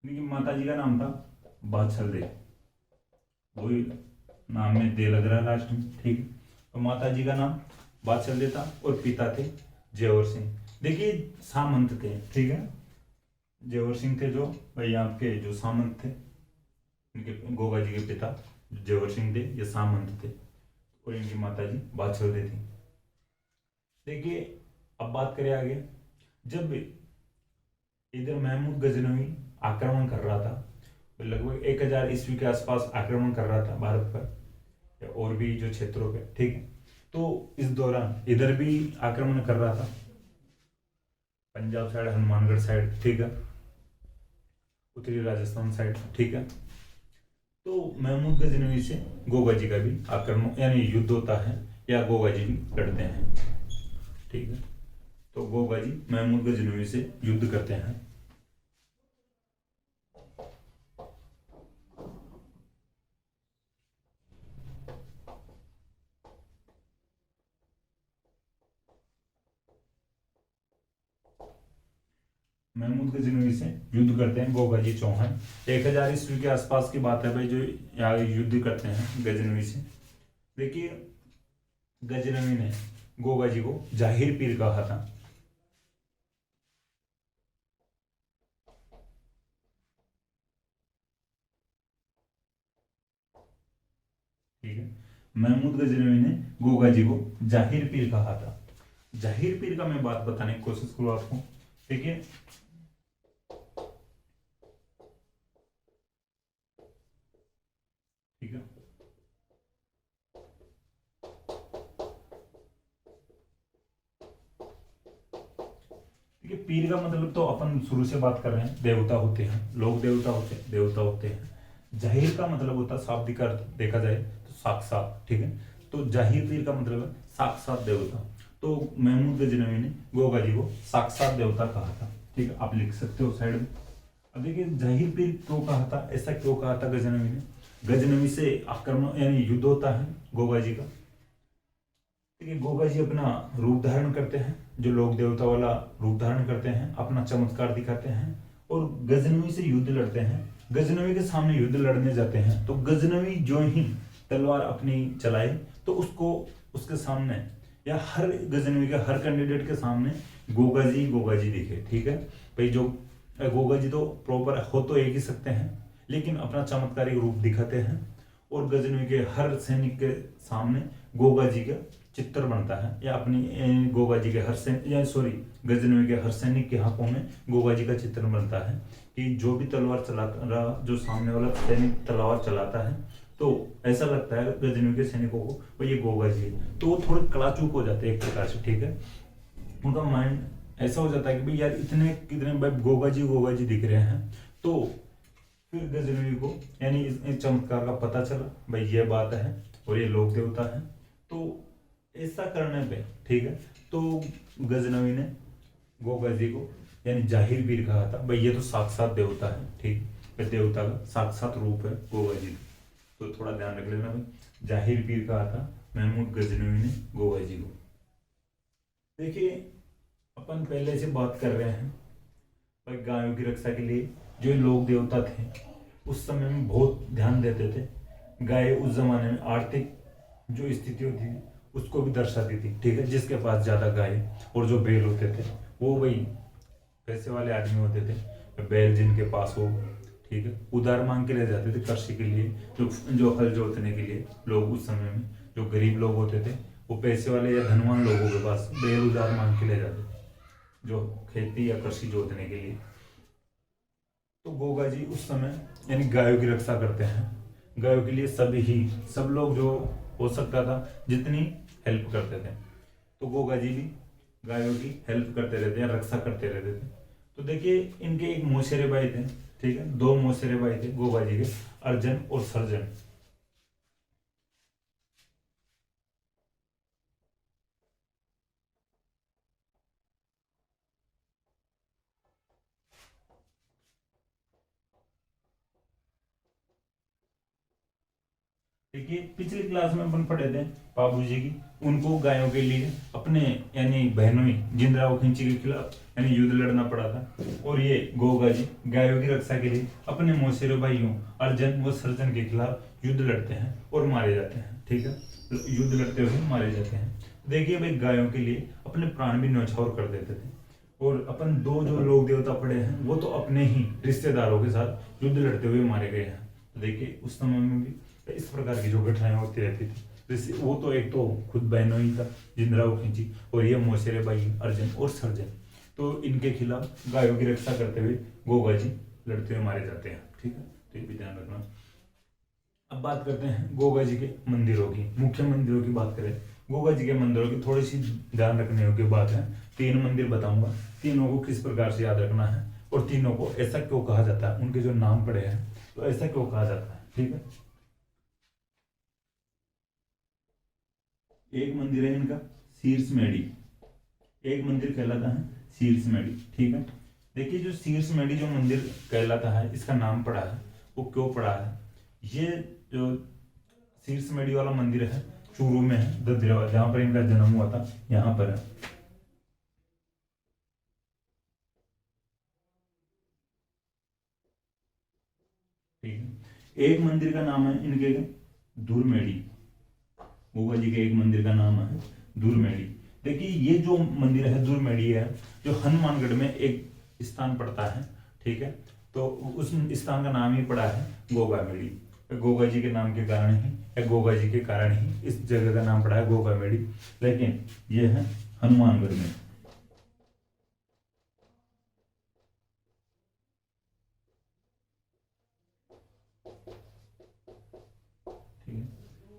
इनकी माता जी का नाम था बादशाह दे, वही नाम में दे लग रहा है लास्ट में, ठीक है। तो माता जी का नाम बादशाह दे था और पिता थे जेवर सिंह। देखिए सामंत थे, ठीक है। जेवर सिंह थे जो भाई आपके जो सामंत थे, इनके गोगा जी के पिता जेवर सिंह थे, ये सामंत थे और इनकी माता जी बादशाह दे थी। देखिए अब बात करें आगे। जब इधर महमूद गजनवी आक्रमण कर रहा था, तो लगभग 1000 ईस्वी के आसपास आक्रमण कर रहा था भारत पर और भी जो क्षेत्रों पे, ठीक है। तो इस दौरान इधर भी आक्रमण कर रहा था, पंजाब साइड, हनुमानगढ़ साइड, ठीक है, उत्तरी राजस्थान साइड, ठीक है। तो महमूद गजनवी से गोगा जी का भी आक्रमण यानी युद्ध होता है या गोगा जी भी लड़ते हैं, ठीक है। तो गोगा जी महमूद गजनवी से युद्ध करते हैं। महमूद गजनवी से युद्ध करते हैं गोगा जी चौहान। 1000 ईस्वी के आसपास की बात है भाई, जो यहाँ युद्ध करते हैं गजनवी से। देखिए गजनवी ने गोगा जी को जाहिर पीर कहा था, ठीक है। महमूद गजनवी ने गोगा जी को जाहिर पीर कहा था। जाहिर पीर का मैं बात बताने की कोशिश करूँ आपको, देखिए ठीक है। देखिए पीर का मतलब तो अपन शुरू से बात कर रहे हैं, देवता होते हैं, लोग देवता होते हैं। जाहिर का मतलब होता है शाब्दिक अर्थ देखा जाए तो साक्षात, ठीक है। तो जाहिर पीर का मतलब है साक्षात देवता। तो महमूद गजनवी ने गोगा जी को साक्षात देवता कहा था, ठीक है। आप लिख सकते हो साइड में। अब देखिए जाहिर पीर क्यों कहा था, ऐसा क्यों कहा था गजनवी ने। गजनवी से आक्रमण यानी युद्ध होता है गोगा जी का, ठीक है। गोगा जी अपना रूप धारण करते हैं, जो लोक देवता वाला रूप धारण करते हैं, अपना चमत्कार दिखाते हैं और गजनवी से युद्ध लड़ते हैं। गजनवी के सामने युद्ध लड़ने जाते हैं तो गजनवी जो ही तलवार अपनी चलाए तो उसको उसके सामने या हर गजनवी के हर कैंडिडेट के सामने गोगा जी दिखे, ठीक है। भाई जो गोगा जी तो प्रॉपर हो तो एक ही सकते हैं, लेकिन अपना चमत्कारिक रूप दिखाते हैं और गजनवी के हर सैनिक के सामने गोगा जी का चित्र बनता है या अपनी गोगा जी के हर सैनिक या सॉरी गजनवी के हर सैनिक के हाथों में गोगा जी का चित्र बनता है कि जो भी तलवार चलाता रहा, जो सामने वाला सैनिक तलवार चलाता है तो ऐसा लगता है गजनवी के सैनिकों को वो ये गोगा जी है। तो वो थोड़े कड़ाचूक हो जाते हैं एक प्रकार से, ठीक है। उनका माइंड ऐसा हो जाता है कि भाई यार इतने कितने भाई गोगा जी दिख रहे हैं। तो फिर गजनवी को यानी इस चमत्कार का पता चला भाई ये बात है और ये लोक देवता है। तो ऐसा करने पे, ठीक है, तो गजनवी ने गोगा जी को यानी जाहिर पीर कहा था भाई ये तो साक्षात देवता है, ठीक है। देवता का साक्षात रूप है गोगा जी। तो थोड़ा ध्यान रख लेना भाई, जाहिर पीर कहा था महमूद गजनवी ने गोगा जी को। देखिए अपन पहले से बात कर रहे हैं भाई गायों की रक्षा के लिए जो लोक देवता थे उस समय में बहुत ध्यान देते थे। गाय उस जमाने में आर्थिक जो स्थिति होती थी उसको भी दर्शाती थी, ठीक है। जिसके पास ज्यादा गाय और जो बैल होते थे वो वही पैसे वाले आदमी होते थे। बैल जिनके पास हो, ठीक है, उधार मांग के ले जाते थे कृषि के लिए, जो हल जोतने के लिए लोग उस समय में जो गरीब लोग होते थे वो पैसे वाले या धनवान लोगों के पास बैल उधार मांग के ले जाते थे जो खेती या कृषि जोतने के लिए। तो गोगा जी उस समय यानी गायों की रक्षा करते हैं। गायों के लिए सब लोग जो हो सकता था, जितनी हेल्प करते थे। तो गोगा जी भी गायों की हेल्प करते रहते हैं, रक्षा करते रहते थे। तो देखिए इनके एक मौसेरे भाई थे, ठीक है, दो मौसेरे भाई थे गोगा जी के, अर्जन और सर्जन। देखिए पिछली क्लास में अपन पढ़े थे बाबू जी की, उनको गायों के लिए अपने यानी बहनोई जिंदराव खिंची के खिलाफ यानी युद्ध लड़ना पड़ा था। और ये गोगा जी गायों की रक्षा के लिए अपने मौसेरे भाइयों अर्जन व सर्जन के खिलाफ युद्ध लड़ते हैं और मारे जाते हैं, ठीक है, युद्ध लड़ते हुए मारे जाते हैं। देखिए भाई गायों के लिए अपने प्राण भी न्यौछावर कर देते थे। और अपन दो जो लोक देवता पड़े हैं वो तो अपने ही रिश्तेदारों के साथ युद्ध लड़ते हुए मारे गए हैं। तो देखिए उस समय में भी इस प्रकार की जो घटनाएं होती रहती थी। जैसे वो तो एक तो खुद बहनों ही था जिंदराव खिंची, और ये मौसेरे भाई अर्जन और सर्जन, तो इनके खिलाफ गायों की रक्षा करते हुए गोगा जी लड़ते हुए मारे जाते हैं, ठीक है, तो ये भी ध्यान रखना। अब बात करते हैं गोगा जी के मंदिरों की, मुख्य मंदिरों की बात करें। गोगा जी के मंदिरों की थोड़ी सी ध्यान रखने योग्य बात है। 3 मंदिर बताऊंगा, तीनों को किस प्रकार से याद रखना है और तीनों को ऐसा क्यों कहा जाता है, उनके जो नाम पड़े हैं तो ऐसा क्यों कहा जाता है, ठीक है। एक मंदिर है इनका शीर्ष मेडी, एक मंदिर कहलाता है शीर्ष मेडी, ठीक है। देखिए जो शीर्ष मेडी जो मंदिर कहलाता है, इसका नाम पड़ा है वो क्यों पड़ा है, ये जो शीर्ष मेडी वाला मंदिर है चूरू में है, ददरेवा जहां पर इनका जन्म हुआ था यहाँ पर है, ठीक है। एक मंदिर का नाम है इनके दुर्मेड़ी, गोगा जी के एक मंदिर का नाम है दुर्मेड़ी। देखिए ये जो मंदिर है दुर्मेड़ी है, जो हनुमानगढ़ में एक स्थान पड़ता है, ठीक है, तो उस स्थान का नाम ही पड़ा है गोगा मेड़ी। गोगा जी के नाम के कारण ही या गोगा जी के कारण ही इस जगह का नाम पड़ा है गोगा मेड़ी, लेकिन ये है हनुमानगढ़ में। ठीक है,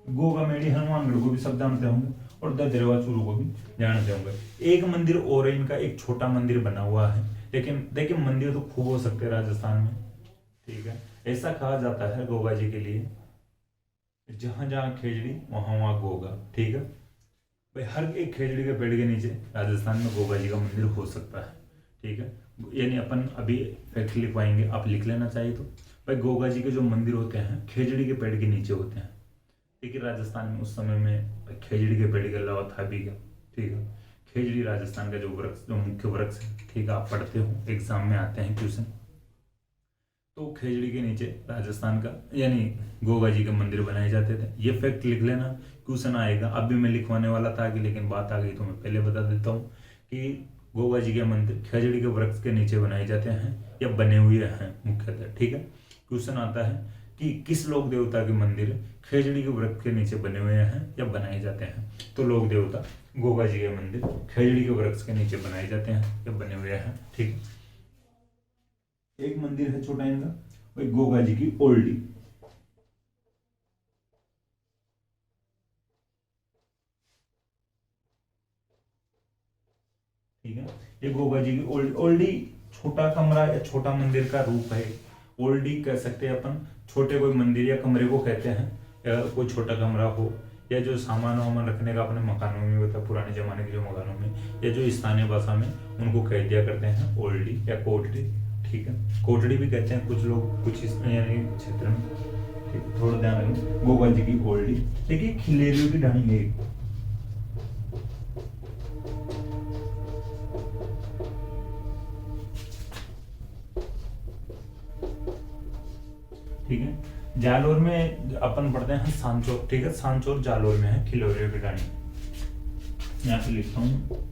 गोगा मेड़ी हनुमानगढ़ को भी सब जानते होंगे और ददरेवा चूरू को भी जानते होंगे। एक मंदिर और इनका एक छोटा मंदिर बना हुआ है, लेकिन देखिए मंदिर तो खूब हो सकते हैं राजस्थान में, ठीक है। ऐसा कहा जाता है गोगा जी के लिए, जहां जहां खेजड़ी वहां वहां गोगा, ठीक है भाई। हर एक खेजड़ी के पेड़ के नीचे राजस्थान में गोगा जी का मंदिर हो सकता है, ठीक है। यानी अपन अभी फैक्ट लिखवाएंगे, आप लिख लेना चाहिए तो भाई गोगा जी के जो मंदिर होते हैं खेजड़ी के पेड़ के नीचे होते हैं। देखिए राजस्थान में उस समय में खेजड़ी के पेड़ के अलावा था भी क्या, ठीक है। खेजड़ी राजस्थान का जो वृक्ष, जो मुख्य वृक्ष है, ठीक है, आप पढ़ते हो एग्जाम में आते हैं क्वेश्चन। तो खेजड़ी के नीचे राजस्थान का यानी गोगा जी के मंदिर बनाए जाते थे। ये फैक्ट लिख लेना, क्वेश्चन आएगा। अब भी मैं लिखवाने वाला था कि लेकिन बात आ गई तो मैं पहले बता देता हूँ कि गोगा जी के मंदिर खेजड़ी के वृक्ष के नीचे बनाए जाते हैं या बने हुए हैं मुख्यतः, ठीक है। क्वेश्चन आता है कि किस लोक देवता के मंदिर खेजड़ी के वृक्ष के नीचे बने हुए हैं या बनाए जाते हैं, तो लोक देवता गोगा जी के मंदिर खेजड़ी के वृक्ष के नीचे बनाए जाते हैं या बने हुए हैं, ठीक है। एक मंदिर है छोटा इनका वही गोगा जी की ओल्डी, ठीक है। ये गोगा जी की ओल्डी, ओल्डी छोटा कमरा या छोटा मंदिर का रूप है। ओल्डी कह सकते हैं अपन, छोटे कोई मंदिर या कमरे को कहते हैं, या कोई छोटा कमरा हो या जो सामान वामान रखने का अपने मकानों में होता है, पुराने जमाने के जो मकानों में या जो स्थानीय भाषा में उनको कह दिया करते हैं ओल्डी या कोटड़ी, ठीक है। कोटड़ी भी कहते हैं कुछ लोग कुछ यानी क्षेत्र में, ठीक है, थोड़ा ध्यान रखें। गोगा जी की ओल्डी। देखिए खिलेरियों की ढाणी है, ठीक है। जालोर में अपन पढ़ते हैं सांचोर, ठीक है, सांचोर जालोर में है खिलेरियों की ढाणी। यहाँ पे लिखता हूँ,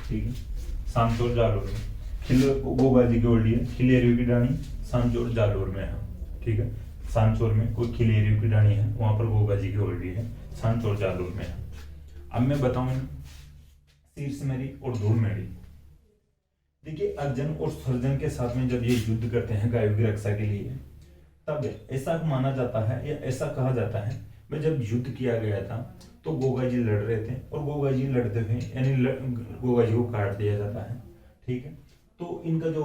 ठीक है, सांचोर जालोर में गोगा जी की ओल्डी है। खिलेरियों की ढाणी सांचोर जालोर में है, ठीक है। सांचोर में कोई खिलेरियों की ढाणी है, वहां पर गोगा जी की ओल्डी है, सांचोर जालोर में है। अब मैं बताऊं शीर्ष मेरी और धूल मेरी, देखिए अर्जुन और सर्जन के साथ में जब ये युद्ध करते हैं गायों की रक्षा के लिए, तब ऐसा माना जाता है या ऐसा कहा जाता है भाई जब युद्ध किया गया था तो गोगा जी लड़ रहे थे और गोगा जी लड़ते हुए यानी गोगा जी को काट दिया जाता है। ठीक है, तो इनका जो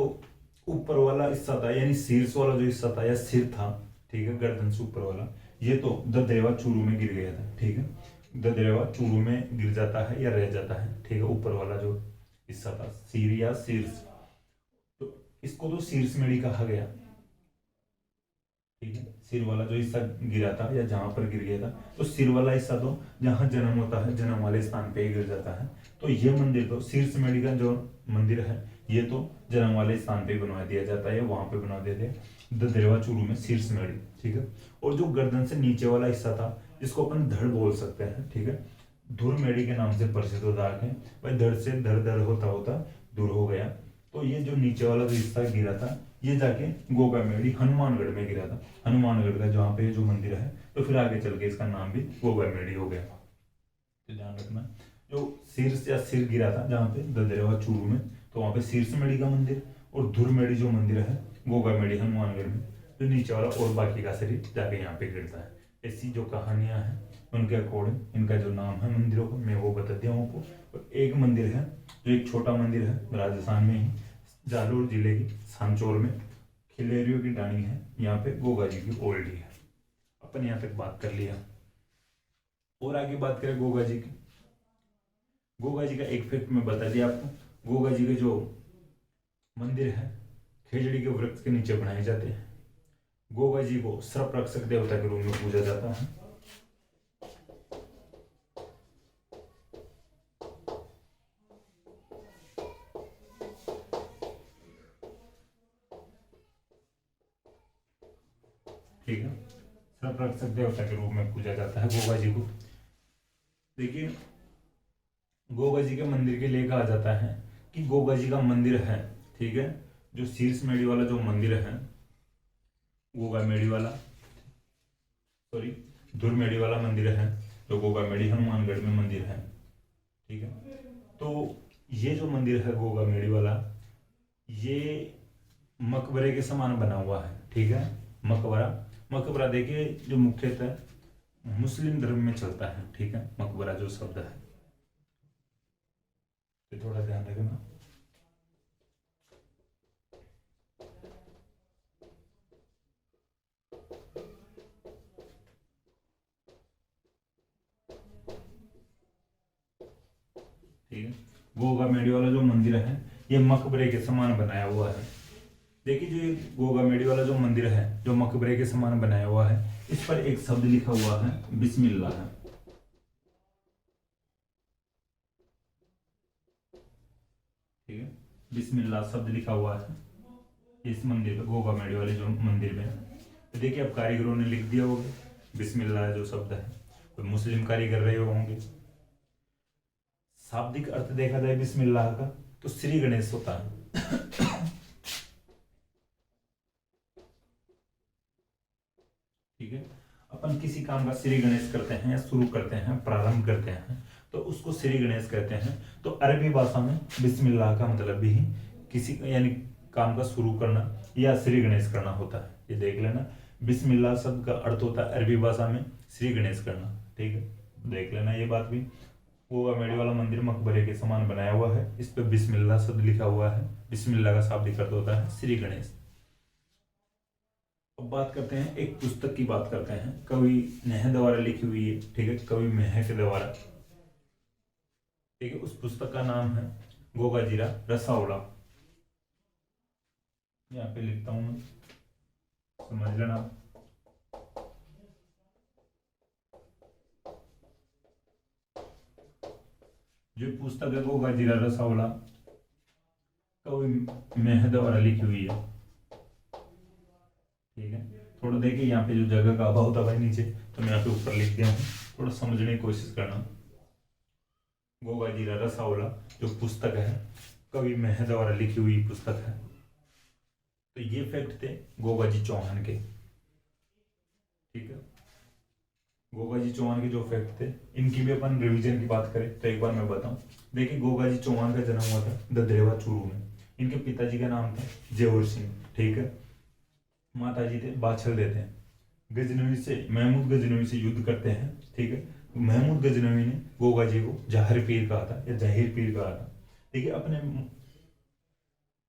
ऊपर वाला हिस्सा था यानी शीर्ष वाला जो हिस्सा था या सिर था, ठीक है, गर्दन से ऊपर वाला, ये तो ददरेवा चूरू में गिर गया था। ठीक है, ददरेवा चूरू में गिर जाता है या रह जाता है। ठीक है, ऊपर वाला जो हिस्सा था सिर या शीर्ष, तो इसको तो शीर्ष मेढ़ी कहा गया। ठीक है, सिर वाला जो हिस्सा गिरा था या जहां पर गिर गया था, तो सिर वाला हिस्सा तो जहां जन्म होता है जन्म वाले स्थान पे ही गिर जाता है। तो ये मंदिर तो शीर्ष मेढ़ी का जो मंदिर है ये तो जन्म वाले स्थान पे बनवा दिया जाता है, वहां पे बनवा देते हैं ददरेवा चूरू में शीर्ष मेढ़ी। ठीक है, और जो गर्दन से नीचे वाला हिस्सा था जिसको अपन धड़ बोल सकते हैं, ठीक है, धुर मेढ़ी के नाम से प्रसिद्ध होता है भाई, धड़ से धड़ धड़ होता होता दूर हो गया। तो ये जो नीचे वाला जो हिस्सा गिरा था ये जाके गोगा मेढ़ी हनुमानगढ़ में गिरा था, हनुमानगढ़ का जहाँ पे जो मंदिर है, तो फिर आगे चल के इसका नाम भी गोगा मेढ़ी हो गया। तो ध्यान रखना, जो शीर्ष या सिर गिरा था जहाँ पे ददरेवा चूरू में, तो वहाँ पे शीर्ष मेढ़ी का मंदिर, और धुर मेढ़ी जो मंदिर है गोगा मेढ़ी हनुमानगढ़ में, जो नीचे वाला और बाकी का शरीर जाके यहाँ पे गिरता है। ऐसी जो कहानियां हैं उनके अकॉर्डिंग इनका जो नाम है मंदिरों का मैं वो बता दिया हूँ आपको। और एक मंदिर है जो एक छोटा मंदिर है राजस्थान में ही, जालोर जिले की सांचौर में, खिलेरियों की डाणी है, यहाँ पे गोगा जी की ओल्डी है। अपन यहाँ तक बात कर लिया, और आगे बात करें गोगा जी की। गोगा जी का एक फैक्ट मैं बता दिया आपको, गोगा जी के जो मंदिर है खेजड़ी के वृक्ष के नीचे बनाए जाते हैं। गोगा जी को सर्प रक्षक देवता के रूप में पूजा जाता है। ठीक है, सर्प रक्षक देवता के रूप में पूजा जाता है गोगा जी को। देखिए गोगा जी के मंदिर के लिए कहा जाता है कि गोगा जी का मंदिर है, ठीक है, जो शीर्ष मेढ़ी वाला जो मंदिर है गोगा मेढ़ी वाला, सॉरी धुर मेढ़ी वाला मंदिर है जो गोगा मेढ़ी हनुमानगढ़ में मंदिर है। ठीक है, तो ये जो मंदिर है गोगा मेढ़ी वाला, ये मकबरे के समान बना हुआ है। ठीक है, मकबरा, मकबरा देखिए जो मुख्यतः मुस्लिम धर्म में चलता है। ठीक है, मकबरा जो शब्द है, तो थोड़ा ध्यान रखना। ठीक है, गोगा मेढ़ी वाला जो मंदिर है ये मकबरे के समान बनाया हुआ है। देखिए जो ये गोगा मेढ़ी वाला जो मंदिर है जो मकबरे के समान बनाया हुआ है, इस पर एक शब्द लिखा हुआ है बिस्मिल्लाह है। ठीक है, बिस्मिल्लाह शब्द लिखा हुआ है इस मंदिर पे, गोगा मेढ़ी वाले जो मंदिर में। तो देखिए अब कारीगरों ने लिख दिया होगा बिस्मिल्लाह जो शब्द है, कोई मुस्लिम कारीगर रहे होंगे। शाब्दिक अर्थ देखा जाए बिस्मिल्लाह का तो श्री गणेश होता है। ठीक है, अपन किसी काम का श्री गणेश करते हैं या शुरू करते हैं, प्रारंभ करते हैं, तो उसको श्री गणेश कहते हैं। तो अरबी भाषा में बिस्मिल्लाह का मतलब भी किसी यानी काम का शुरू करना या श्री गणेश करना होता है। ये देख लेना, बिस्मिल्लाह शब्द का अर्थ होता है अरबी भाषा में श्री गणेश करना। ठीक है, देख लेना ये बात भी। गोगा मेढ़ी वाला मंदिर मकबरे के समान बनाया हुआ है, इस पे बिस्मिल्लाह शब्द लिखा हुआ है। बिस्मिल्लाह का शाब्दिक अर्थ होता है श्री गणेश। अब बात करते हैं एक पुस्तक की, बात करते हैं कवि नेह द्वारा लिखी हुई है। ठीक है, कवि मेह के द्वारा। ठीक है, उस पुस्तक का नाम है गोगाजीरा रसावला। यहाँ पे लिखता हूं मैं, समझ लेना। जो पुस्तक है गोगाजीरा रसावला कवि मेह द्वारा लिखी हुई है। ठीक है, थोड़ा देखिए यहाँ पे जो जगह का अभाव था भाई नीचे, तो मैं यहाँ पे ऊपर लिख दिया हूँ, थोड़ा समझने की कोशिश करना। गोगाजीरा रसावला जो पुस्तक है कवि मेह द्वारा लिखी हुई पुस्तक है। तो ये फैक्ट थे गोगाजी चौहान के। ठीक है, गोगाजी चौहान के जो फैक्ट थे इनकी भी अपन रिवीजन की बात करें तो एक बार मैं बताऊं। देखिए गोगाजी चौहान का जन्म हुआ था ददरेवा चूरू में, इनके पिताजी का नाम था जेवर सिंह, ठीक है। माता जी थे बाछल देते हैं। महमूद गजनवी से युद्ध करते हैं, ठीक है। महमूद गजनवी ने गोगा जी को जहर पीर कहा था या जहीर पीर कहा था, ठीक है। अपने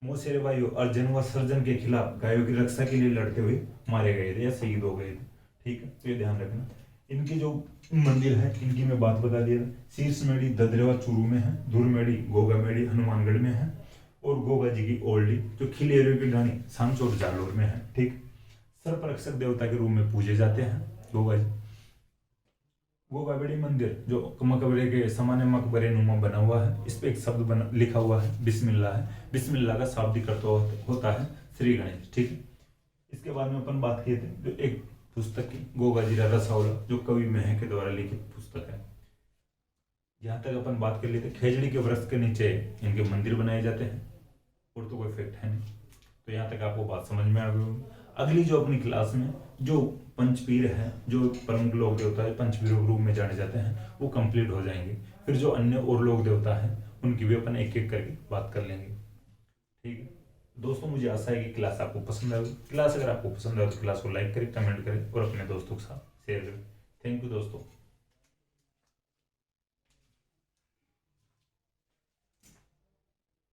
मोसेरे भाइयों अर्जुन व सर्जन के खिलाफ गायों की रक्षा के लिए लड़ते हुए मारे गए थे या शहीद हो गए थे, ठीक है। तो ये ध्यान रखना। इनके जो मंदिर है इनकी मैं बात बता दिया। शीर्ष मेड़ी ददरेवा चूरू में है, धुर मेड़ी गोगा मेड़ी हनुमानगढ़ में है, और गोगा जी की ओल्डी जो खिलेरियों की ढाणी सांचौर जालोर में है, ठीक। सर्परक्षक देवता के रूप में पूजे जाते हैं गोगा जी। गोगा बेड़ी मंदिर जो मकबरे के सामान्य मकबरे नुमा बना हुआ है, इस पे एक शब्द लिखा हुआ है बिस्मिल्लाह है। बिस्मिल्लाह का शाब्दिक अर्थ होता है श्री गणेश, ठीक है। इसके बाद में अपन बात किए थे जो एक पुस्तक की गोगाजीरा रसावला जो कवि मेह के द्वारा लिखित पुस्तक है। यहाँ तक अपन बात कर लिए थे। खेजड़ी के वृक्ष के नीचे इनके मंदिर बनाए जाते हैं, और तो कोई फैक्ट है नहीं। तो यहाँ तक आपको बात समझ में आ गई होगी। अगली जो अपनी क्लास में जो पंचपीर है, जो प्रमुख लोक देवता है पंचपीरों के रूप में जाने जाते हैं, वो कंप्लीट हो जाएंगे। फिर जो अन्य और लोक देवता है उनकी भी अपन एक एक करके बात कर लेंगे, ठीक है। दोस्तों मुझे आशा है कि क्लास आपको पसंद आएगी। क्लास अगर आपको पसंद आए तो क्लास को लाइक करें, कमेंट करें और अपने दोस्तों के साथ शेयर करें। थैंक यू दोस्तों।